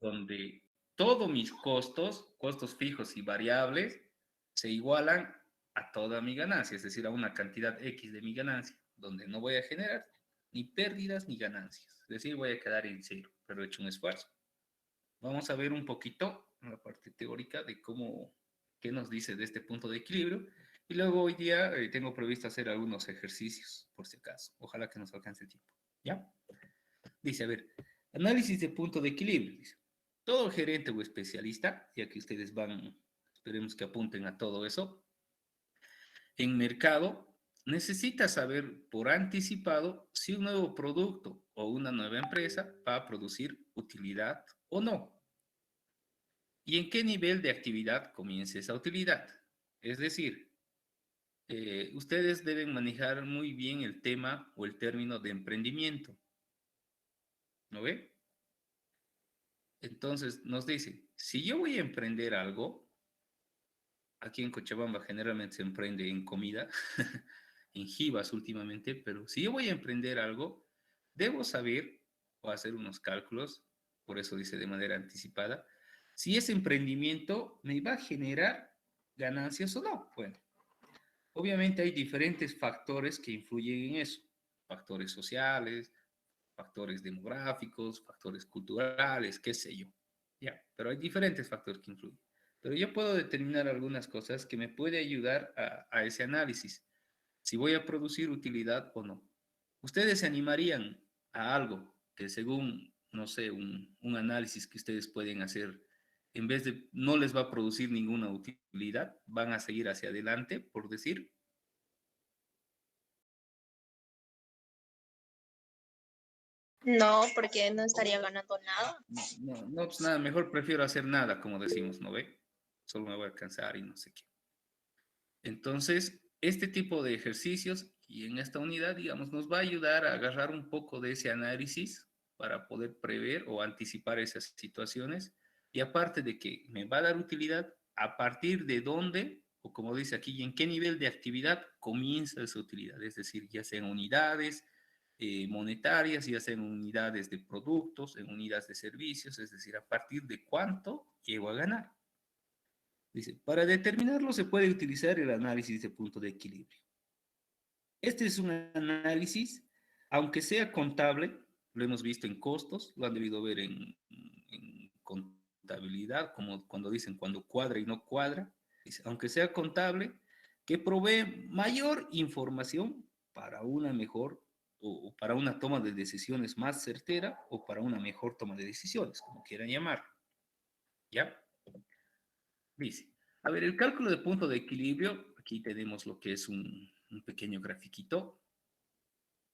donde todos mis costos, costos fijos y variables, se igualan a toda mi ganancia, es decir, a una cantidad X de mi ganancia, donde no voy a generar ni pérdidas ni ganancias. Es decir, voy a quedar en cero, pero he hecho un esfuerzo. Vamos a ver un poquito en la parte teórica de cómo, qué nos dice de este punto de equilibrio. Y luego hoy día tengo previsto hacer algunos ejercicios, por si acaso. Ojalá que nos alcance el tiempo. ¿Ya? Dice, a ver, análisis de punto de equilibrio. Dice, todo gerente o especialista, ya que ustedes van, esperemos que apunten a todo eso, en mercado necesita saber por anticipado si un nuevo producto o una nueva empresa va a producir utilidad o no. ¿Y en qué nivel de actividad comienza esa utilidad? Es decir, ustedes deben manejar muy bien el tema o el término de emprendimiento. ¿No ve? Entonces nos dice, si yo voy a emprender algo, aquí en Cochabamba generalmente se emprende en comida, en jibas últimamente, pero si yo voy a emprender algo, debo saber o hacer unos cálculos, por eso dice de manera anticipada, si ese emprendimiento me va a generar ganancias o no. Bueno, obviamente hay diferentes factores que influyen en eso, factores sociales, factores demográficos, factores culturales, qué sé yo. Ya, pero hay diferentes factores que influyen. Pero yo puedo determinar algunas cosas que me puede ayudar a ese análisis, si voy a producir utilidad o no. ¿Ustedes se animarían a algo que según, no sé, un análisis que ustedes pueden hacer, en vez de no les va a producir ninguna utilidad, van a seguir hacia adelante, por decir? No, porque no estaría ganando nada. No, no, pues nada, mejor prefiero hacer nada, como decimos, ¿no ve? Solo me voy a cansar y no sé qué. Entonces, este tipo de ejercicios y en esta unidad, digamos, nos va a ayudar a agarrar un poco de ese análisis para poder prever o anticipar esas situaciones. Y aparte de que me va a dar utilidad, a partir de dónde, o como dice aquí, y en qué nivel de actividad comienza esa utilidad. Es decir, ya sean unidades monetarias, ya sean unidades de productos, en unidades de servicios, es decir, a partir de cuánto llego a ganar. Dice, para determinarlo se puede utilizar el análisis de punto de equilibrio. Este es un análisis, aunque sea contable, lo hemos visto en costos, lo han debido ver en contabilidad, como cuando dicen cuando cuadra y no cuadra. Dice, aunque sea contable, que provee mayor información para una mejor o para una toma de decisiones más certera o para una mejor toma de decisiones, como quieran llamar. ¿Ya? Dice, a ver, el cálculo de punto de equilibrio, aquí tenemos lo que es un pequeño grafiquito.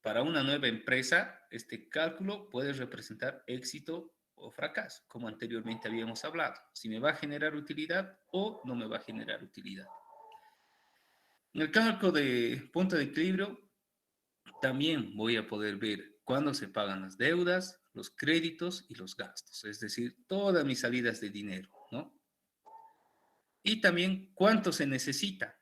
Para una nueva empresa, este cálculo puede representar éxito o fracaso, como anteriormente habíamos hablado. Si me va a generar utilidad o no me va a generar utilidad. En el cálculo de punto de equilibrio, también voy a poder ver cuándo se pagan las deudas, los créditos y los gastos, es decir, todas mis salidas de dinero, ¿no? Y también cuánto se necesita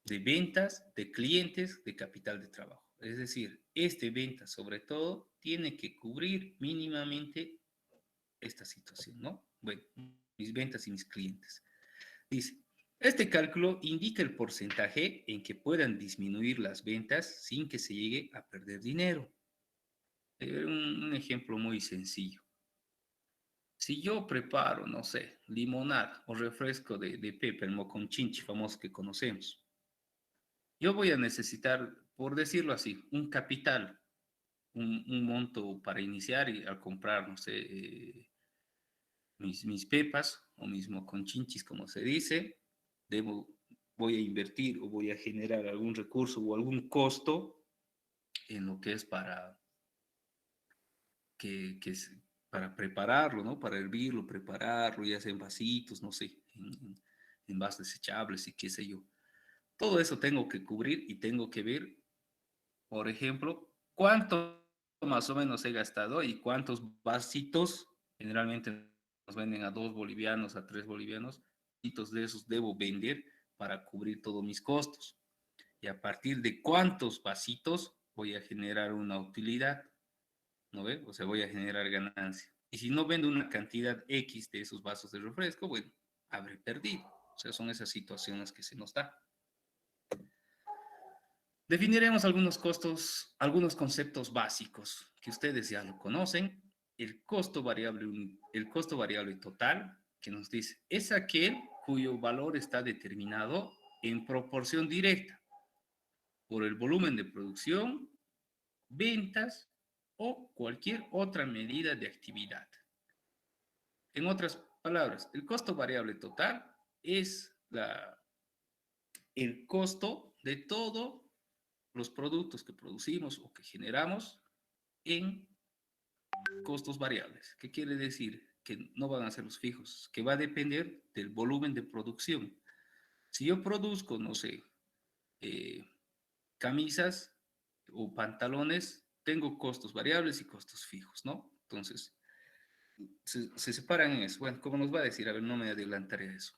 de ventas, de clientes, de capital de trabajo. Es decir, este venta sobre todo tiene que cubrir mínimamente esta situación, ¿no? Bueno, mis ventas y mis clientes. Dice, este cálculo indica el porcentaje en que puedan disminuir las ventas sin que se llegue a perder dinero. Un ejemplo muy sencillo. Si yo preparo, no sé, limonada o refresco de pepa, el moconchinchi famoso que conocemos, yo voy a necesitar, por decirlo así, un capital, un monto para iniciar y al comprar, no sé, mis pepas o mis moconchinchis, como se dice, debo, voy a invertir o voy a generar algún recurso o algún costo en lo que es que es para prepararlo, ¿no? Para hervirlo, prepararlo, ya sea en vasitos, no sé, en vasos desechables y qué sé yo. Todo eso tengo que cubrir y tengo que ver, por ejemplo, cuánto más o menos he gastado y cuántos vasitos, generalmente nos venden a 2 bolivianos, a 3 bolivianos, vasitos de esos debo vender para cubrir todos mis costos. Y a partir de cuántos vasitos voy a generar una utilidad, ¿no ve? O sea, voy a generar ganancia. Y si no vendo una cantidad X de esos vasos de refresco, bueno, habré perdido. O sea, son esas situaciones que se nos da. Definiremos algunos costos, algunos conceptos básicos que ustedes ya lo conocen. El costo variable total, que nos dice, es aquel cuyo valor está determinado en proporción directa por el volumen de producción, ventas o cualquier otra medida de actividad. En otras palabras, el costo variable total es el costo de todos los productos que producimos o que generamos en costos variables. ¿Qué quiere decir? Que no van a ser los fijos, que va a depender del volumen de producción. Si yo produzco, no sé, eh, camisas o pantalones, tengo costos variables y costos fijos, ¿no? Entonces, se separan en eso. Bueno, ¿cómo nos va a decir? A ver, no me adelantaré a eso.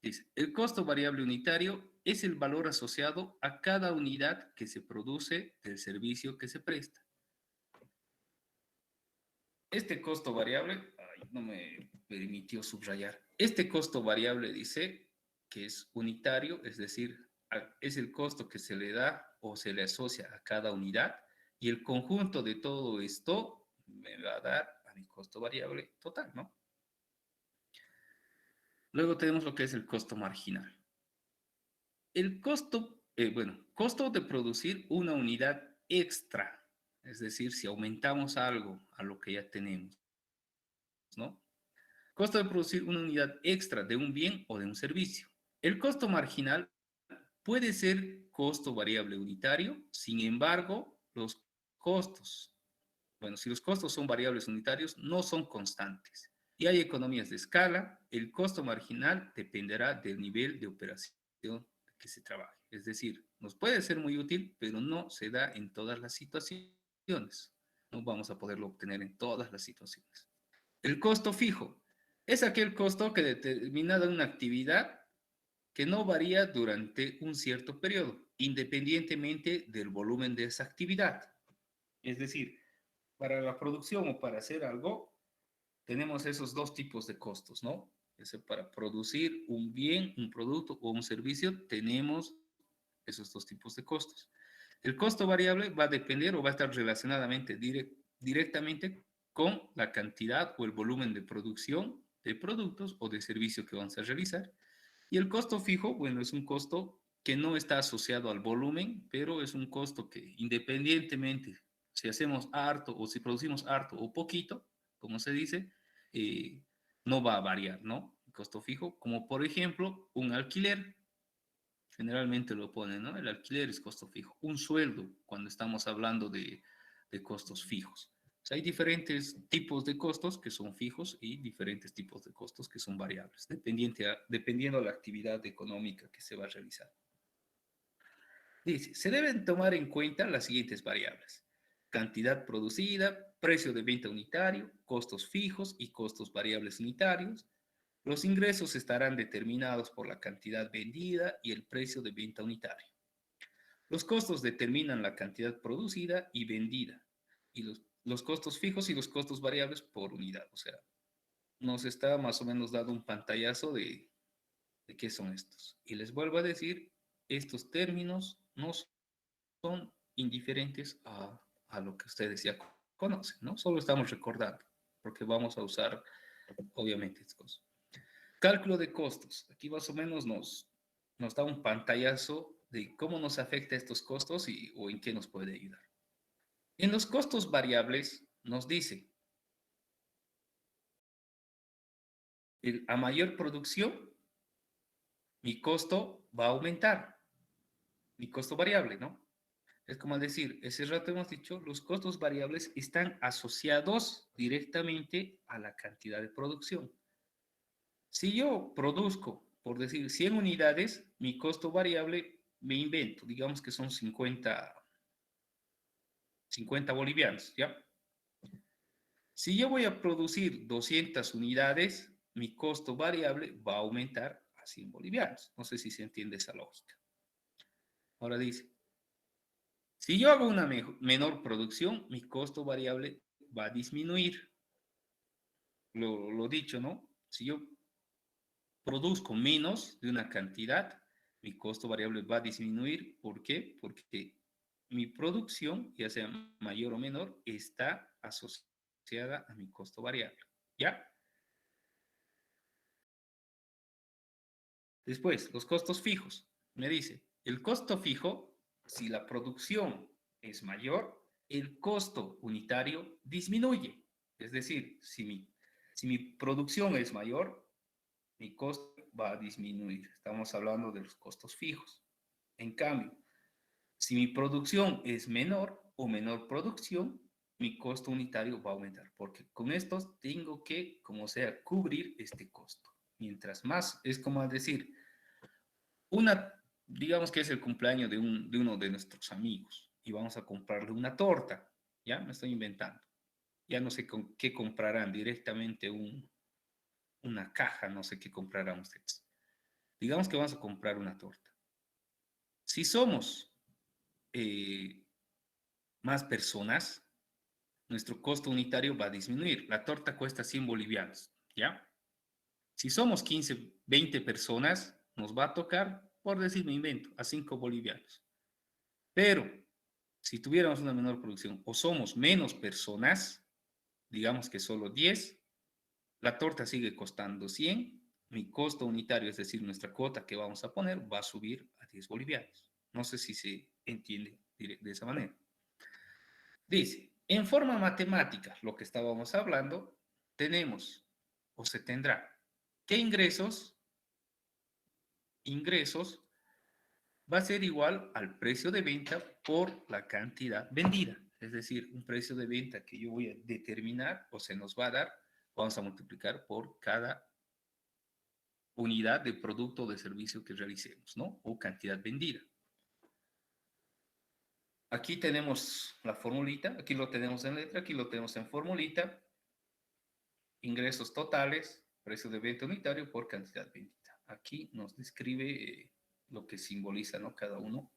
Dice, el costo variable unitario es el valor asociado a cada unidad que se produce del servicio que se presta. Este costo variable, ay, no me permitió subrayar. Este costo variable dice que es unitario, es decir, es el costo que se le da o se le asocia a cada unidad y el conjunto de todo esto me va a dar a mi costo variable total, ¿no? Luego tenemos lo que es el costo marginal. El costo, costo de producir una unidad extra, es decir, si aumentamos algo a lo que ya tenemos, ¿no? Costo de producir una unidad extra de un bien o de un servicio. El costo marginal puede ser costo variable unitario, sin embargo, los costos, bueno, si los costos son variables unitarios, no son constantes. Y hay economías de escala, el costo marginal dependerá del nivel de operación que se trabaje. Es decir, nos puede ser muy útil, pero no se da en todas las situaciones. No vamos a poderlo obtener en todas las situaciones. El costo fijo es aquel costo que determina una actividad que no varía durante un cierto periodo, independientemente del volumen de esa actividad. Es decir, para la producción o para hacer algo, tenemos esos dos tipos de costos, ¿no? Para producir un bien, un producto o un servicio, tenemos esos dos tipos de costos. El costo variable va a depender o va a estar relacionadamente directamente con la cantidad o el volumen de producción de productos o de servicios que vamos a realizar. Y el costo fijo, bueno, es un costo que no está asociado al volumen, pero es un costo que independientemente si hacemos harto o si producimos harto o poquito, como se dice, eh, no va a variar, ¿no? El costo fijo, como por ejemplo un alquiler, generalmente lo ponen, ¿no? El alquiler es costo fijo. Un sueldo, cuando estamos hablando de costos fijos. O sea, hay diferentes tipos de costos que son fijos y diferentes tipos de costos que son variables, dependiendo de la actividad económica que se va a realizar. Dice, se deben tomar en cuenta las siguientes variables. Cantidad producida, precio de venta unitario, costos fijos y costos variables unitarios. Los ingresos estarán determinados por la cantidad vendida y el precio de venta unitario. Los costos determinan la cantidad producida y vendida, y los costos fijos y los costos variables por unidad. O sea, nos está más o menos dando un pantallazo de qué son estos. Y les vuelvo a decir, estos términos no son indiferentes a lo que ustedes ya conocen, ¿no? Solo estamos recordando, porque vamos a usar, obviamente, estas cosas. Cálculo de costos. Aquí más o menos nos da un pantallazo de cómo nos afecta estos costos o en qué nos puede ayudar. En los costos variables nos dice, a mayor producción, mi costo va a aumentar, mi costo variable, ¿no? Es como decir, ese rato hemos dicho, los costos variables están asociados directamente a la cantidad de producción. Si yo produzco, por decir, 100 unidades, mi costo variable, me invento, digamos que son 50 bolivianos, ¿ya? Si yo voy a producir 200 unidades, mi costo variable va a aumentar a 100 bolivianos. No sé si se entiende esa lógica. Ahora dice, si yo hago una menor producción, mi costo variable va a disminuir. lo dicho, ¿no? Si yo produzco menos de una cantidad, mi costo variable va a disminuir. ¿Por qué? Porque mi producción, ya sea mayor o menor, está asociada a mi costo variable. ¿Ya? Después, los costos fijos. Me dice, el costo fijo, si la producción es mayor, el costo unitario disminuye. Es decir, si mi producción es mayor, mi costo va a disminuir. Estamos hablando de los costos fijos. En cambio, si mi producción es menor o menor producción, mi costo unitario va a aumentar, porque con estos tengo que, como sea, cubrir este costo. Mientras más, es como decir, digamos que es el cumpleaños de uno de nuestros amigos y vamos a comprarle una torta, ¿ya? Me estoy inventando. Ya no sé con qué comprarán, directamente una caja, no sé qué comprarán ustedes. Digamos que vamos a comprar una torta. Si somos eh, más personas, nuestro costo unitario va a disminuir. La torta cuesta 100 bolivianos, ¿ya? Si somos 15, 20 personas, nos va a tocar, por decir me invento, a 5 bolivianos. Pero si tuviéramos una menor producción o somos menos personas, digamos que solo 10, la torta sigue costando 100, mi costo unitario, es decir, nuestra cuota que vamos a poner, va a subir a 10 bolivianos. No sé si se entiende de esa manera. Dice, en forma matemática, lo que estábamos hablando, tenemos o se tendrá que ingresos va a ser igual al precio de venta por la cantidad vendida. Es decir, un precio de venta que yo voy a determinar o se nos va a dar, vamos a multiplicar por cada unidad de producto o de servicio que realicemos, ¿no? O cantidad vendida. Aquí tenemos la formulita, aquí lo tenemos en letra, aquí lo tenemos en formulita. Ingresos totales, precio de venta unitario por cantidad vendida. Aquí nos describe lo que simboliza, ¿no? Cada uno.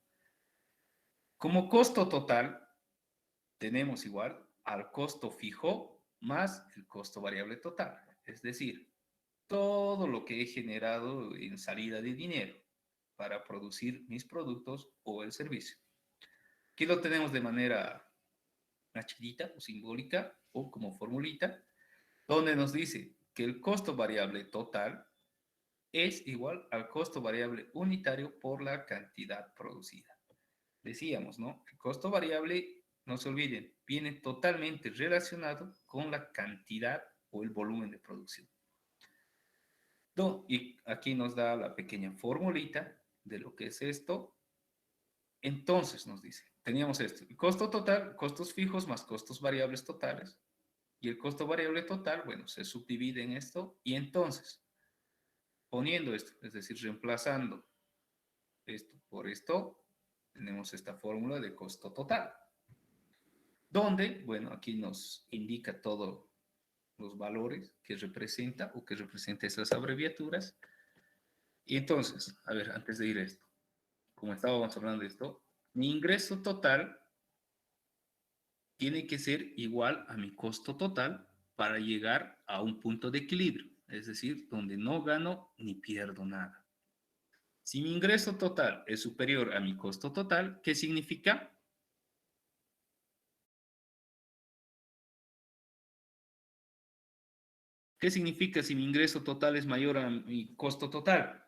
Como costo total, tenemos igual al costo fijo más el costo variable total. Es decir, todo lo que he generado en salida de dinero para producir mis productos o el servicio. Aquí lo tenemos de manera nachidita o simbólica o como formulita, donde nos dice que el costo variable total es igual al costo variable unitario por la cantidad producida. Decíamos, ¿no? El costo variable, no se olviden, viene totalmente relacionado con la cantidad o el volumen de producción. Y aquí nos da la pequeña formulita de lo que es esto. Entonces nos dice, teníamos esto, el costo total, costos fijos más costos variables totales. Y el costo variable total, bueno, se subdivide en esto. Y entonces, poniendo esto, es decir, reemplazando esto por esto, tenemos esta fórmula de costo total. Donde, bueno, aquí nos indica todos los valores que representa o que representa esas abreviaturas. Y entonces, a ver, antes de ir a esto, como estábamos hablando de esto, mi ingreso total tiene que ser igual a mi costo total para llegar a un punto de equilibrio, es decir, donde no gano ni pierdo nada. Si mi ingreso total es superior a mi costo total, ¿qué significa? ¿Qué significa si mi ingreso total es mayor a mi costo total?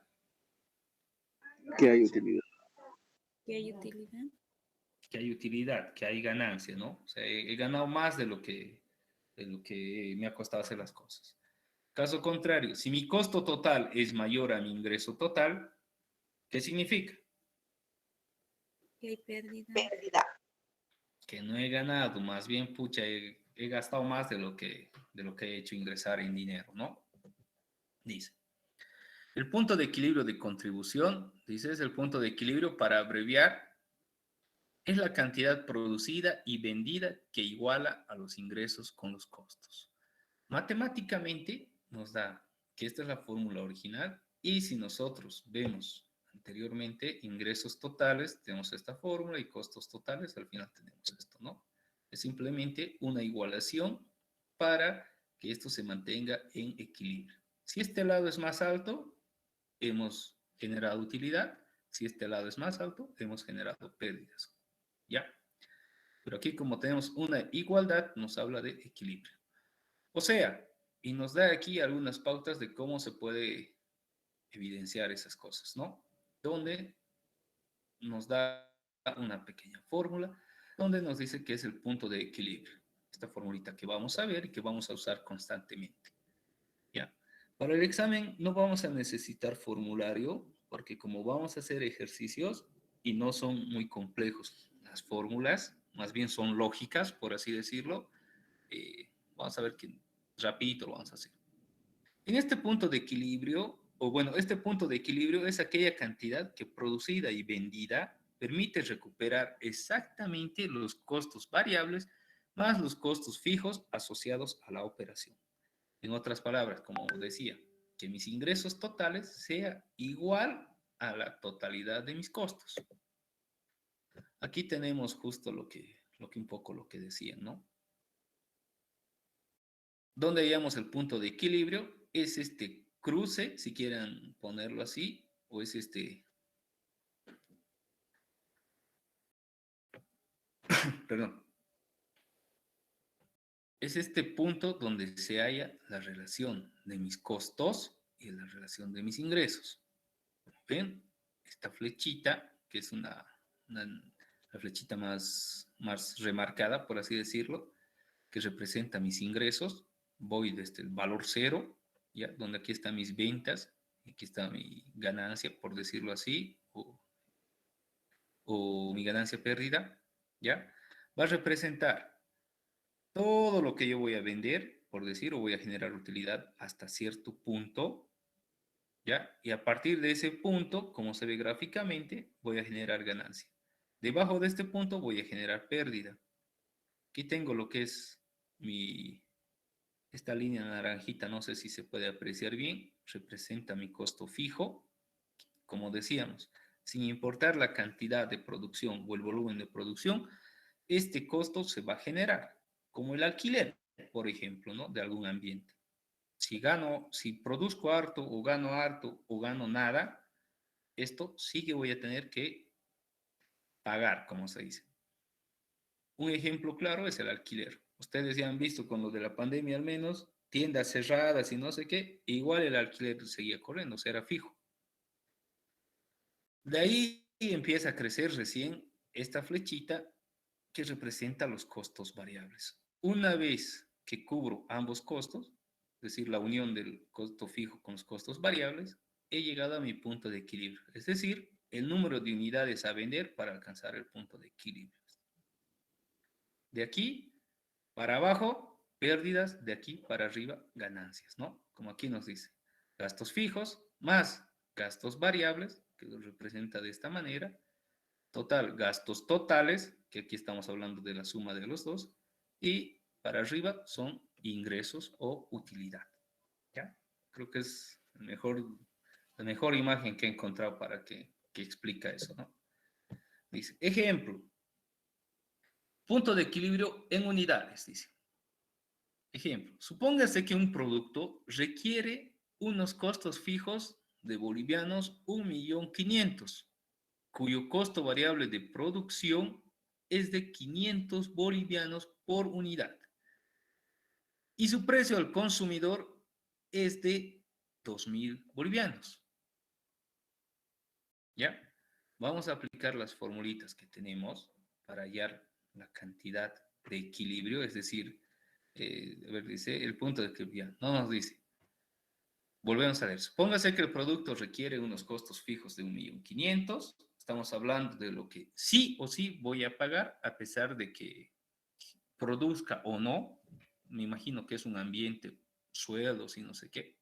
Que hay utilidad. ¿Qué hay utilidad? Que hay utilidad, que hay ganancia, ¿no? O sea, he ganado más de lo que me ha costado hacer las cosas. Caso contrario, si mi costo total es mayor a mi ingreso total, ¿qué significa? ¿Qué hay pérdida? Que no he ganado, más bien, pucha, he gastado más de lo que he hecho ingresar en dinero, ¿no? Dice. El punto de equilibrio de contribución, dice, es el punto de equilibrio para abreviar, es la cantidad producida y vendida que iguala a los ingresos con los costos. Matemáticamente nos da que esta es la fórmula original y si nosotros vemos anteriormente ingresos totales, tenemos esta fórmula y costos totales, al final tenemos esto, ¿no? Es simplemente una igualación para que esto se mantenga en equilibrio. Si este lado es más alto, hemos generado utilidad. Si este lado es más alto, hemos generado pérdidas. ¿Ya? Pero aquí como tenemos una igualdad, nos habla de equilibrio. O sea, y nos da aquí algunas pautas de cómo se puede evidenciar esas cosas, ¿no? Donde nos da una pequeña fórmula, donde nos dice que es el punto de equilibrio. Esta formulita que vamos a ver y que vamos a usar constantemente. ¿Ya? Para el examen no vamos a necesitar formulario, porque como vamos a hacer ejercicios y no son muy complejos las fórmulas, más bien son lógicas, por así decirlo, vamos a ver que rapidito lo vamos a hacer. En este punto de equilibrio, o bueno, este punto de equilibrio es aquella cantidad que producida y vendida permite recuperar exactamente los costos variables más los costos fijos asociados a la operación. En otras palabras, como decía, que mis ingresos totales sea igual a la totalidad de mis costos. Aquí tenemos justo un poco lo que decían, ¿no? Donde hallamos el punto de equilibrio es este cruce, si quieren ponerlo así, o es perdón, es este punto donde se halla la relación de mis costos y la relación de mis ingresos. ¿Ven? Esta flechita, que es la flechita más remarcada, por así decirlo, que representa mis ingresos. Voy desde el valor cero, ¿ya? Donde aquí están mis ventas, aquí está mi ganancia, por decirlo así, o mi ganancia pérdida, ¿ya? Va a representar todo lo que yo voy a vender, por decir, o voy a generar utilidad hasta cierto punto, ¿ya? Y a partir de ese punto, como se ve gráficamente, voy a generar ganancia. Debajo de este punto voy a generar pérdida. Aquí tengo lo que es esta línea naranjita, no sé si se puede apreciar bien, representa mi costo fijo, como decíamos, sin importar la cantidad de producción o el volumen de producción, este costo se va a generar, como el alquiler, por ejemplo, ¿no? De algún ambiente. Si produzco harto o gano nada, esto sí que voy a tener que pagar, como se dice. Un ejemplo claro es el alquiler. Ustedes ya han visto con lo de la pandemia al menos, tiendas cerradas y no sé qué, igual el alquiler seguía corriendo, o sea, era fijo. De ahí empieza a crecer recién esta flechita que representa los costos variables. Una vez que cubro ambos costos, es decir, la unión del costo fijo con los costos variables, he llegado a mi punto de equilibrio, es decir, el número de unidades a vender para alcanzar el punto de equilibrio. De aquí para abajo, pérdidas, de aquí para arriba, ganancias, ¿no? Como aquí nos dice, gastos fijos más gastos variables, que lo representa de esta manera, total, gastos totales, que aquí estamos hablando de la suma de los dos, y para arriba son ingresos o utilidad, ¿ya? Creo que es la mejor imagen que he encontrado para que explica eso, ¿no? Dice, ejemplo, punto de equilibrio en unidades, dice. Ejemplo, supóngase que un producto requiere unos costos fijos de bolivianos 1.500.000, cuyo costo variable de producción es de 500 bolivianos por unidad. Y su precio al consumidor es de 2.000 bolivianos. ¿Ya? Vamos a aplicar las formulitas que tenemos para hallar la cantidad de equilibrio, es decir, a ver, dice el punto de equilibrio. No nos dice. Volvemos a ver. Supóngase que el producto requiere unos costos fijos de 1.500.000. Estamos hablando de lo que sí o sí voy a pagar, a pesar de que produzca o no. Me imagino que es un ambiente, sueldos y no sé qué.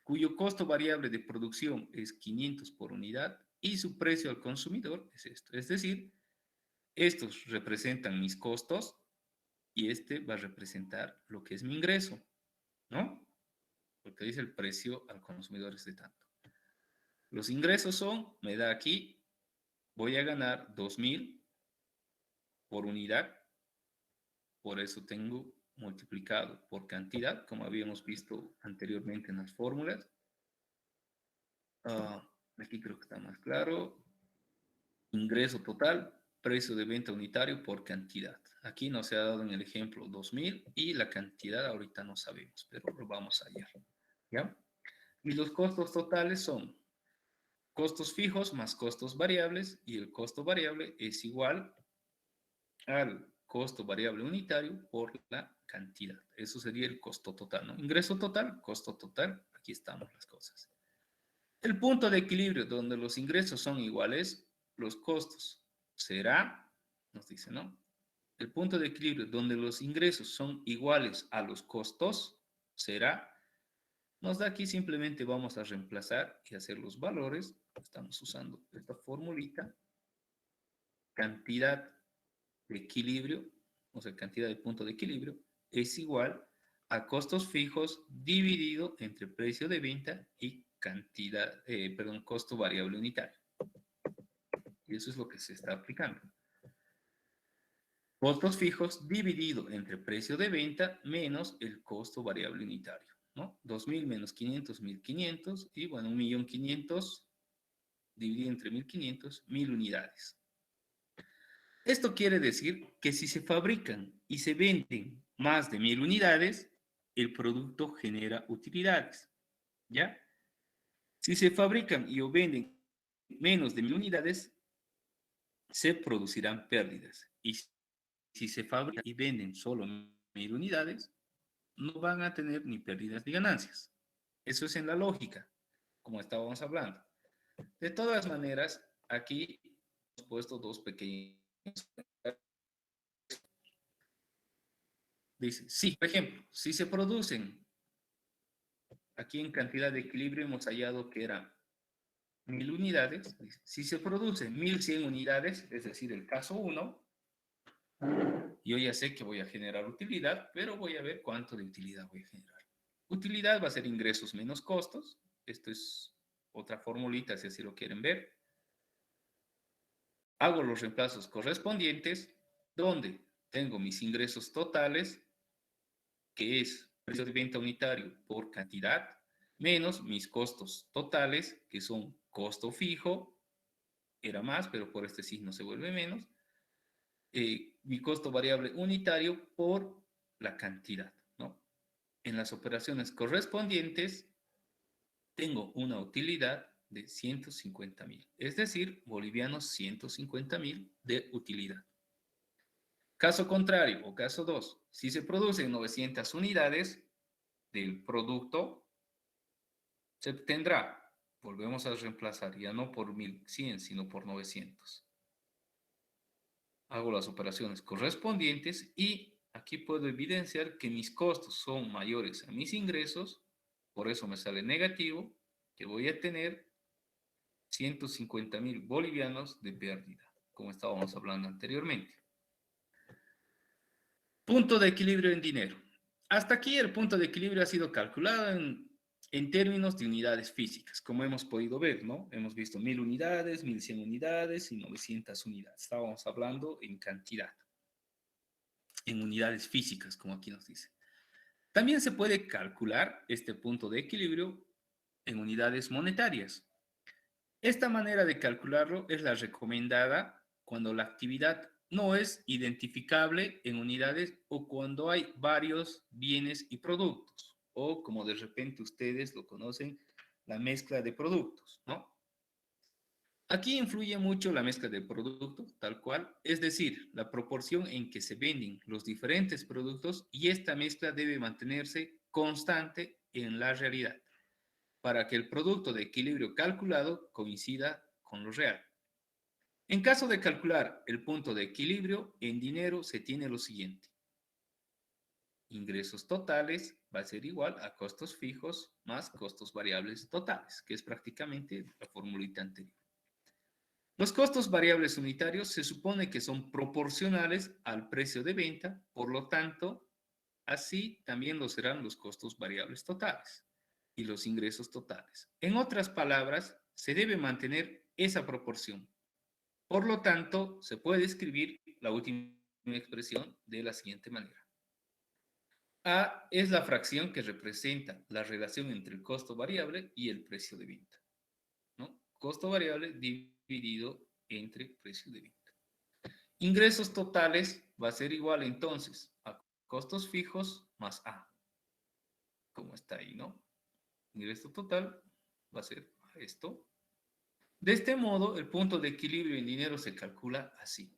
Cuyo costo variable de producción es 500 por unidad y su precio al consumidor es esto. Es decir, estos representan mis costos y este va a representar lo que es mi ingreso, ¿no? Porque dice el precio al consumidor es de tanto. Los ingresos son, me da aquí, voy a ganar 2.000 por unidad, por eso tengo multiplicado por cantidad, como habíamos visto anteriormente en las fórmulas. Aquí creo que está más claro. Ingreso total, precio de venta unitario por cantidad. Aquí nos ha dado en el ejemplo 2.000 y la cantidad ahorita no sabemos, pero lo vamos a hallar. ¿Ya? Y los costos totales son costos fijos más costos variables, y el costo variable es igual al costo variable unitario por la cantidad. Eso sería el costo total, ¿no? Ingreso total, costo total, aquí estamos las cosas. El punto de equilibrio donde los ingresos son iguales, los costos será, nos dice, ¿no? El punto de equilibrio donde los ingresos son iguales a los costos será, nos da aquí, simplemente vamos a reemplazar y hacer los valores. Estamos usando esta formulita. Cantidad de equilibrio, o sea, cantidad de punto de equilibrio, es igual a costos fijos dividido entre precio de venta y cantidad, costo variable unitario. Y eso es lo que se está aplicando. Costos fijos dividido entre precio de venta menos el costo variable unitario, ¿no? 2.000 menos 500, 1.500, y bueno, 1.500.000 dividido entre 1.500, 1.000 unidades. Esto quiere decir que si se fabrican y se venden más de 1.000 unidades, el producto genera utilidades, ¿ya? Si se fabrican y o venden menos de 1.000 unidades, se producirán pérdidas. Y si se fabrican y venden solo 1.000 unidades, no van a tener ni pérdidas ni ganancias. Eso es en la lógica, como estábamos hablando. De todas maneras, aquí hemos puesto dos pequeños. Dice, sí, por ejemplo, si se producen, aquí en cantidad de equilibrio hemos hallado que eran 1.000 unidades. Dice, si se producen 1.100 unidades, es decir, el caso 1, yo ya sé que voy a generar utilidad, pero voy a ver cuánto de utilidad voy a generar. Utilidad va a ser ingresos menos costos. Esto es otra formulita, si así lo quieren ver. Hago los reemplazos correspondientes, donde tengo mis ingresos totales, que es precio de venta unitario por cantidad, menos mis costos totales, que son costo fijo, era más, pero por este signo se vuelve menos, mi costo variable unitario por la cantidad, ¿no? En las operaciones correspondientes tengo una utilidad de 150.000, es decir, bolivianos 150.000 de utilidad. Caso contrario, o caso 2, si se producen 900 unidades del producto, se tendrá, volvemos a reemplazar, ya no por 1.100, sino por 900. Hago las operaciones correspondientes y aquí puedo evidenciar que mis costos son mayores a mis ingresos, por eso me sale negativo, que voy a tener 150.000 bolivianos de pérdida, como estábamos hablando anteriormente. Punto de equilibrio en dinero. Hasta aquí el punto de equilibrio ha sido calculado en términos de unidades físicas, como hemos podido ver, ¿no? Hemos visto 1.000 unidades, 1.100 unidades y 900 unidades. Estábamos hablando en cantidad, en unidades físicas, como aquí nos dice. También se puede calcular este punto de equilibrio en unidades monetarias. Esta manera de calcularlo es la recomendada cuando la actividad no es identificable en unidades o cuando hay varios bienes y productos, o como de repente ustedes lo conocen, la mezcla de productos, ¿no? Aquí influye mucho la mezcla de productos, tal cual, es decir, la proporción en que se venden los diferentes productos, y esta mezcla debe mantenerse constante en la realidad para que el producto de equilibrio calculado coincida con lo real. En caso de calcular el punto de equilibrio en dinero, se tiene lo siguiente. Ingresos totales va a ser igual a costos fijos más costos variables totales, que es prácticamente la formulita anterior. Los costos variables unitarios se supone que son proporcionales al precio de venta, por lo tanto, así también lo serán los costos variables totales y los ingresos totales. En otras palabras, se debe mantener esa proporción. Por lo tanto, se puede escribir la última expresión de la siguiente manera. A es la fracción que representa la relación entre el costo variable y el precio de venta, ¿no? Costo variable dividido entre precio de venta. Ingresos totales va a ser igual entonces a costos fijos más A, como está ahí, ¿no? Ingreso total va a ser esto. De este modo, el punto de equilibrio en dinero se calcula así.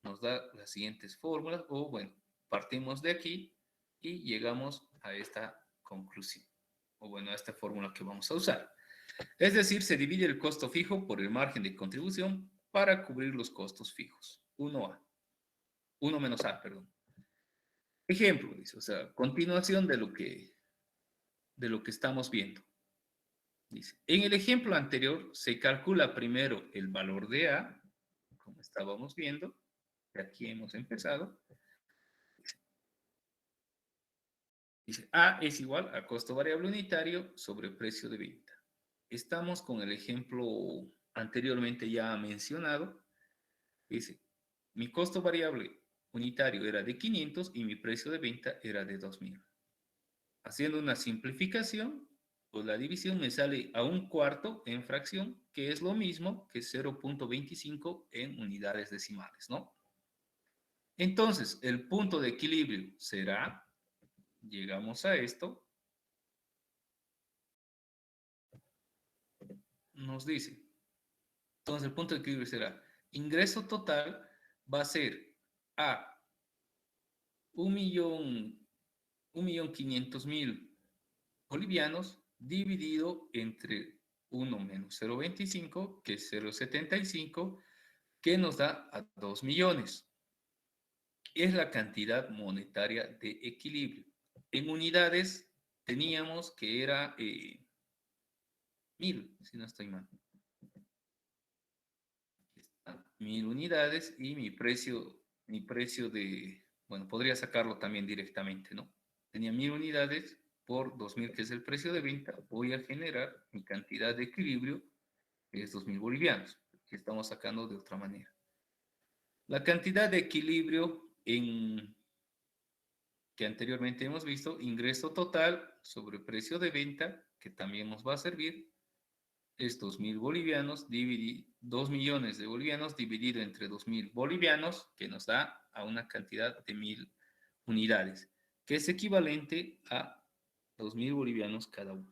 Nos da las siguientes fórmulas, o bueno, partimos de aquí y llegamos a esta conclusión, o bueno, a esta fórmula que vamos a usar. Es decir, se divide el costo fijo por el margen de contribución para cubrir los costos fijos. 1 menos A, perdón. Ejemplo, dice, o sea, continuación de lo que estamos viendo. Dice, en el ejemplo anterior se calcula primero el valor de A, como estábamos viendo, de aquí hemos empezado. Dice, A es igual a costo variable unitario sobre precio de venta. Estamos con el ejemplo anteriormente ya mencionado. Dice, mi costo variable unitario era de 500 y mi precio de venta era de 2000. Haciendo una simplificación, pues la división me sale a 1/4 en fracción, que es lo mismo que 0.25 en unidades decimales, ¿no? Entonces, el punto de equilibrio será, llegamos a esto, nos dice, entonces el punto de equilibrio será, ingreso total va a ser a 1.500.000 bolivianos dividido entre 1 menos 0.25, que es 0.75, que nos da a 2 millones. Es la cantidad monetaria de equilibrio. En unidades teníamos que era 1.000, si no estoy mal. 1.000 unidades y mi precio de, bueno, podría sacarlo también directamente, ¿no? Tenía 1.000 unidades por 2.000, que es el precio de venta, voy a generar mi cantidad de equilibrio, que es 2.000 bolivianos, que estamos sacando de otra manera. La cantidad de equilibrio que anteriormente hemos visto, ingreso total sobre precio de venta, que también nos va a servir, es 2.000 bolivianos, 2 millones de bolivianos dividido entre 2.000 bolivianos, que nos da a una cantidad de 1.000 unidades, que es equivalente a 2.000 bolivianos cada uno.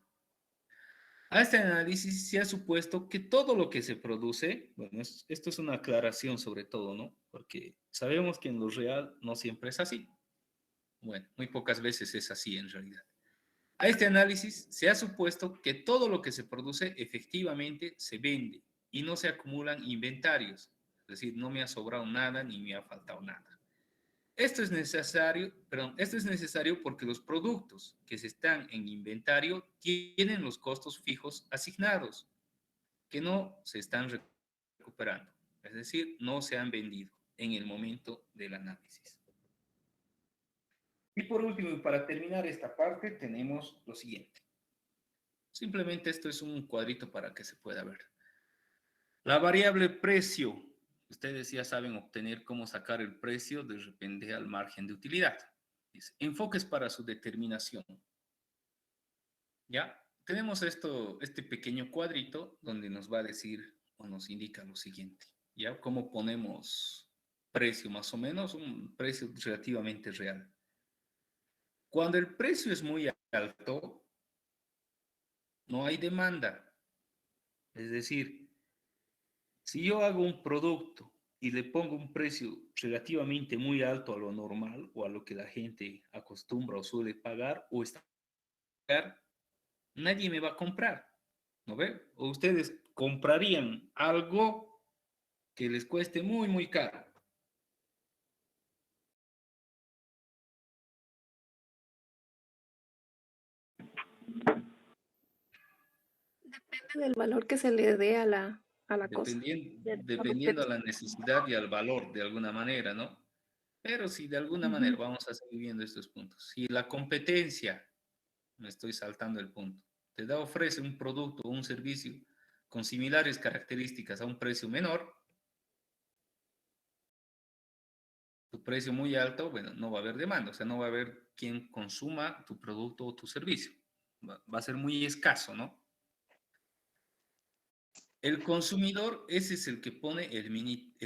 A este análisis se ha supuesto que todo lo que se produce, bueno, esto es una aclaración sobre todo, ¿no? Porque sabemos que en lo real no siempre es así. Bueno, muy pocas veces es así en realidad. A este análisis se ha supuesto que todo lo que se produce efectivamente se vende y no se acumulan inventarios, es decir, no me ha sobrado nada ni me ha faltado nada. Esto es necesario porque los productos que se están en inventario tienen los costos fijos asignados, que no se están recuperando, es decir, no se han vendido en el momento del análisis. Y por último, y para terminar esta parte, tenemos lo siguiente. Simplemente esto es un cuadrito para que se pueda ver. La variable precio. Ustedes ya saben obtener cómo sacar el precio de repente al margen de utilidad. Dice, enfoques para su determinación. ¿Ya? Tenemos este pequeño cuadrito donde nos va a decir o nos indica lo siguiente. ¿Ya? Cómo ponemos precio más o menos, un precio relativamente real. Cuando el precio es muy alto, no hay demanda. Es decir, si yo hago un producto y le pongo un precio relativamente muy alto a lo normal o a lo que la gente acostumbra o suele pagar o está pagar, nadie me va a comprar, ¿no ve? O ustedes comprarían algo que les cueste muy, muy caro. Depende del valor que se le dé a la cosa. Dependiendo a la necesidad y al valor de alguna manera, ¿no? Pero si de alguna manera vamos a seguir viendo estos puntos. Si la competencia, me estoy saltando el punto, ofrece un producto o un servicio con similares características a un precio menor, tu precio muy alto, bueno, no va a haber demanda, o sea, no va a haber quien consuma tu producto o tu servicio. Va a ser muy escaso, ¿no? El consumidor, ese es el que pone el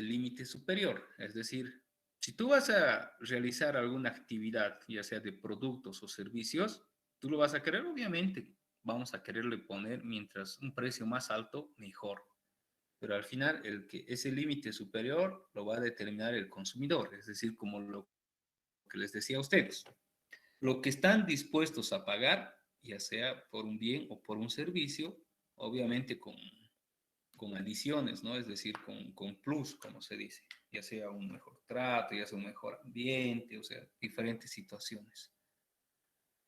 límite superior. Es decir, si tú vas a realizar alguna actividad, ya sea de productos o servicios, tú lo vas a querer, obviamente. Vamos a quererle poner mientras un precio más alto, mejor. Pero al final, ese límite superior lo va a determinar el consumidor. Es decir, como lo que les decía a ustedes. Lo que están dispuestos a pagar, ya sea por un bien o por un servicio, obviamente con adiciones, ¿no? Es decir, con plus, como se dice, ya sea un mejor trato, ya sea un mejor ambiente, o sea, diferentes situaciones.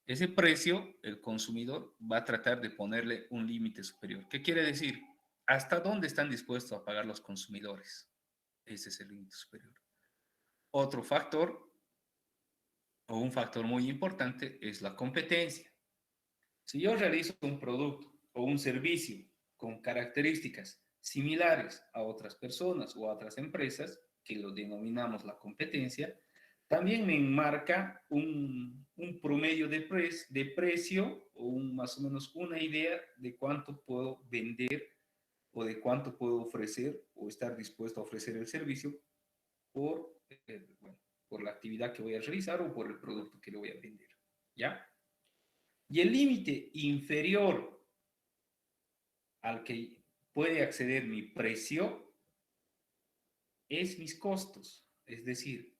Ese precio, el consumidor va a tratar de ponerle un límite superior. ¿Qué quiere decir? ¿Hasta dónde están dispuestos a pagar los consumidores? Ese es el límite superior. Otro factor, o un factor muy importante, es la competencia. Si yo realizo un producto o un servicio con características similares a otras personas o a otras empresas, que lo denominamos la competencia, también me enmarca un promedio de precio o más o menos una idea de cuánto puedo vender o de cuánto puedo ofrecer o estar dispuesto a ofrecer el servicio por, bueno, por la actividad que voy a realizar o por el producto que le voy a vender. ¿Ya? Y el límite inferior al que puede acceder mi precio es mis costos. Es decir,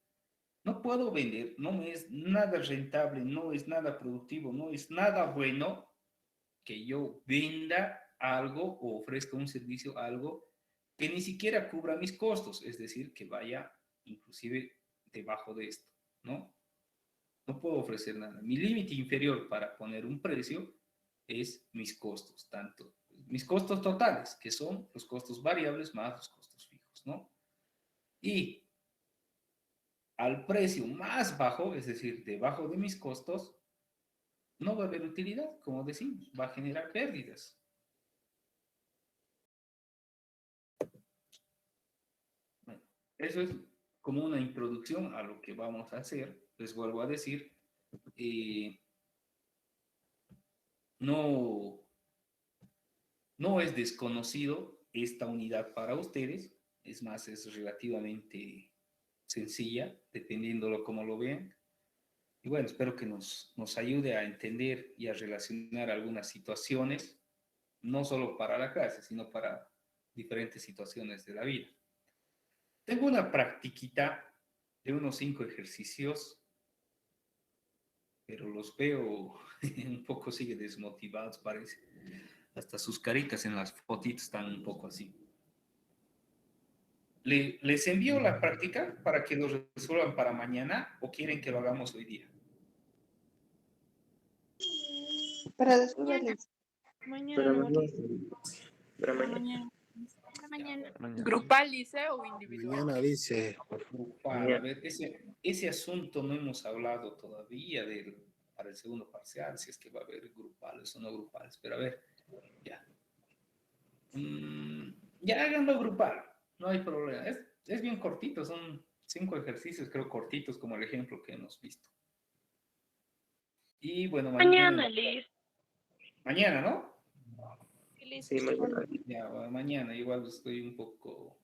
no puedo vender, no me es nada rentable, no es nada productivo, no es nada bueno que yo venda algo o ofrezca un servicio, algo que ni siquiera cubra mis costos, es decir, que vaya inclusive debajo de esto, ¿no? No puedo ofrecer nada. Mi límite inferior para poner un precio es mis costos, tanto mis costos totales, que son los costos variables más los costos fijos, ¿no? Y al precio más bajo, es decir, debajo de mis costos, no va a haber utilidad, como decimos, va a generar pérdidas. Bueno, eso es como una introducción a lo que vamos a hacer. Les vuelvo a decir, no, no es desconocido esta unidad para ustedes, es más, es relativamente sencilla, dependiendo cómo lo vean. Y bueno, espero que nos ayude a entender y a relacionar algunas situaciones, no solo para la clase, sino para diferentes situaciones de la vida. Tengo una practiquita de unos 5 ejercicios, pero los veo un poco sigue desmotivados, parece. Hasta sus caritas en las fotitos están un poco así. ¿Les envío la práctica para que lo resuelvan para mañana o quieren que lo hagamos hoy día? Para después Mañana Pero no no, vale. pero Para mañana. mañana. para mañana. Mañana. ¿Grupal dice o individual? Mañana dice. Grupal, a ver, ese asunto no hemos hablado todavía para el segundo parcial, si es que va a haber grupales o no grupales, pero a ver, ya. Ya háganlo grupal, no hay problema. Es bien cortito, son 5 ejercicios, creo, cortitos, como el ejemplo que hemos visto. Y bueno, Mañana, Liz. mañana, ¿no? Sí, mañana. Ya, mañana igual estoy un poco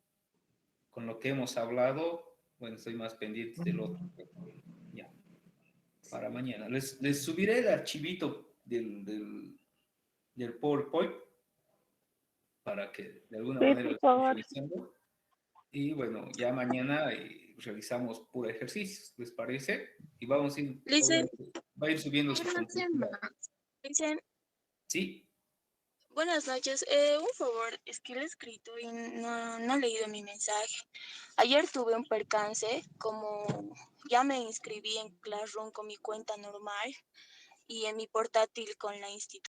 con lo que hemos hablado, bueno, estoy más pendiente del otro. Ya, para mañana. Les subiré el archivito del PowerPoint para que de alguna Sí, manera lo por estén favor. revisando. Y bueno, ya mañana realizamos puro ejercicios, ¿les parece? Y vamos a ir, Lice, obviamente, va a ir subiendo su complejidad. Lice, ¿Sí? buenas noches. Un favor, es que le he escrito y no he leído mi mensaje. Ayer tuve un percance, como ya me inscribí en Classroom con mi cuenta normal y en mi portátil con la institución.